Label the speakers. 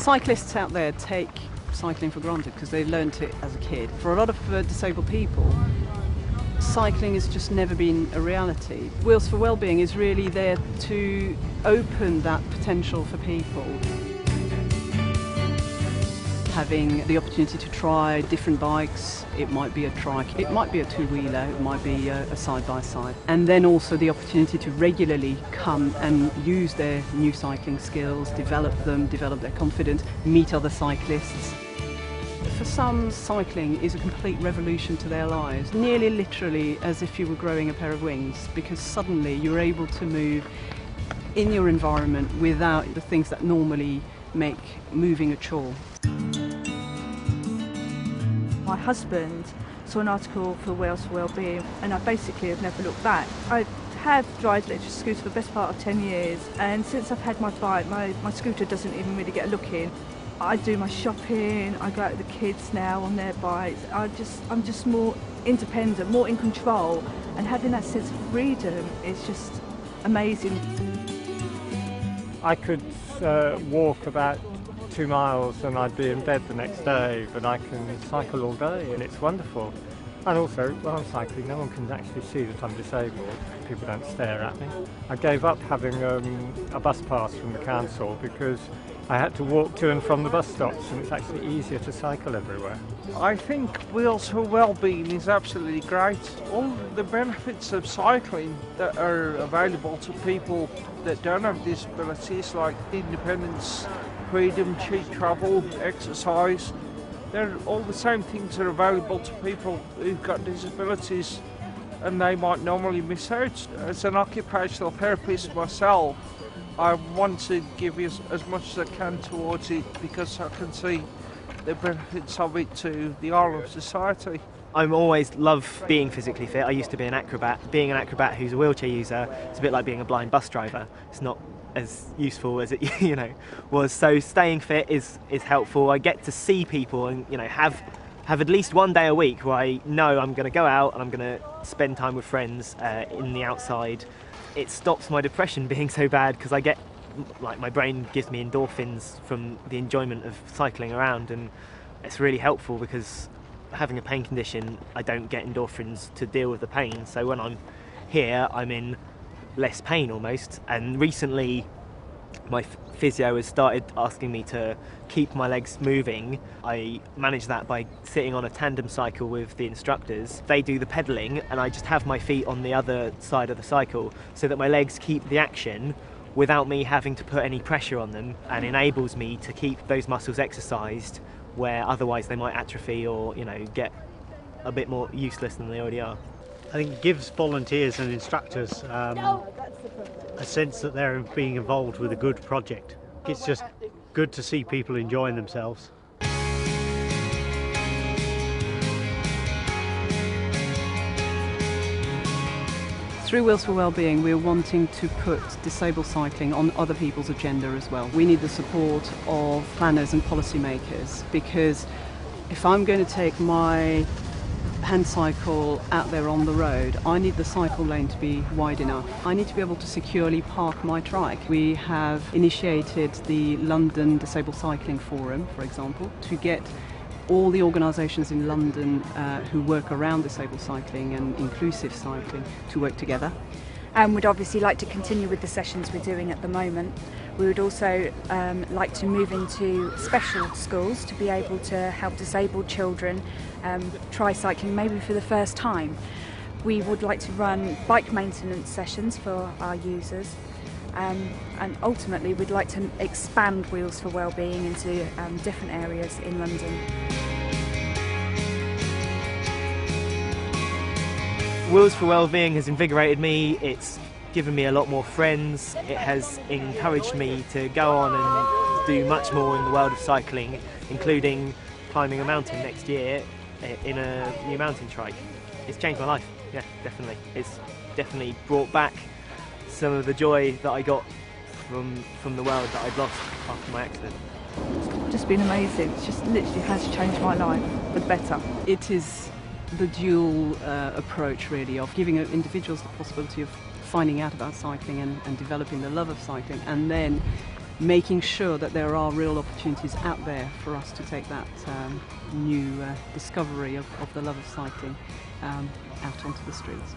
Speaker 1: Cyclists out there take cycling for granted because they learnt it as a kid. For a lot of disabled people, cycling has just never been a reality. Wheels for Wellbeing is really there to open that potential for people. Having the opportunity to try different bikes, it might be a trike, it might be a two-wheeler, it might be a side-by-side. And then also the opportunity to regularly come and use their new cycling skills, develop them, develop their confidence, meet other cyclists. For some, cycling is a complete revolution to their lives, nearly literally as if you were growing a pair of wings, because suddenly you're able to move in your environment without the things that normally make moving a chore.
Speaker 2: My husband saw an article for Wales for Wellbeing and I basically have never looked back. I have driven electric scooter for the best part of 10 years, and since I've had my bike, my scooter doesn't even really get a look in. I do my shopping, I go out with the kids now on their bikes. I'm just more independent, more in control, and having that sense of freedom is just amazing.
Speaker 3: I could walk about 2 miles and I'd be in bed the next day, but I can cycle all day and it's wonderful. And also, when I'm cycling, no one can actually see that I'm disabled. People don't stare at me. I gave up having a bus pass from the council because I had to walk to and from the bus stops, and it's actually easier to cycle everywhere.
Speaker 4: I think Wheels for Wellbeing is absolutely great. All the benefits of cycling that are available to people that don't have disabilities, like independence, freedom, cheap travel, exercise, they're all the same things that are available to people who've got disabilities and they might normally miss out. As an occupational therapist myself, I want to give as much as I can towards it because I can see the benefits of it to the whole of society.
Speaker 5: I always love being physically fit. I used to be an acrobat. Being an acrobat who's a wheelchair user, it's a bit like being a blind bus driver. It's not as useful as it was. So staying fit is helpful. I get to see people and have at least one day a week where I know I'm going to go out and I'm going to spend time with friends in the outside. It stops my depression being so bad because I get, my brain gives me endorphins from the enjoyment of cycling around, and it's really helpful because having a pain condition, I don't get endorphins to deal with the pain. So when I'm here, I'm in less pain almost. And recently, my physio has started asking me to keep my legs moving. I manage that by sitting on a tandem cycle with the instructors. They do the pedalling and I just have my feet on the other side of the cycle so that my legs keep the action without me having to put any pressure on them, and enables me to keep those muscles exercised where otherwise they might atrophy or get a bit more useless than they already are.
Speaker 6: I think it gives volunteers and instructors a sense that they're being involved with a good project. It's just good to see people enjoying themselves.
Speaker 1: Through Wheels for Wellbeing, we're wanting to put disabled cycling on other people's agenda as well. We need the support of planners and policymakers, because if I'm going to take my hand cycle out there on the road, I need the cycle lane to be wide enough. I need to be able to securely park my trike. We have initiated the London Disabled Cycling Forum, for example, to get all the organisations in London who work around disabled cycling and inclusive cycling to work together.
Speaker 7: And we'd obviously like to continue with the sessions we're doing at the moment. We would also like to move into special schools to be able to help disabled children try cycling maybe for the first time. We would like to run bike maintenance sessions for our users, and ultimately we'd like to expand Wheels for Wellbeing into different areas in London.
Speaker 5: Wheels for Wellbeing has invigorated me. It's given me a lot more friends. It has encouraged me to go on and do much more in the world of cycling, including climbing a mountain next year in a new mountain trike. It's changed my life, yeah, definitely. It's definitely brought back some of the joy that I got from the world that I'd lost after my accident.
Speaker 2: It's just been amazing. It just literally has changed my life for the better.
Speaker 1: It is the dual approach really of giving individuals the possibility of finding out about cycling and developing the love of cycling, and then making sure that there are real opportunities out there for us to take that new discovery of the love of cycling out onto the streets.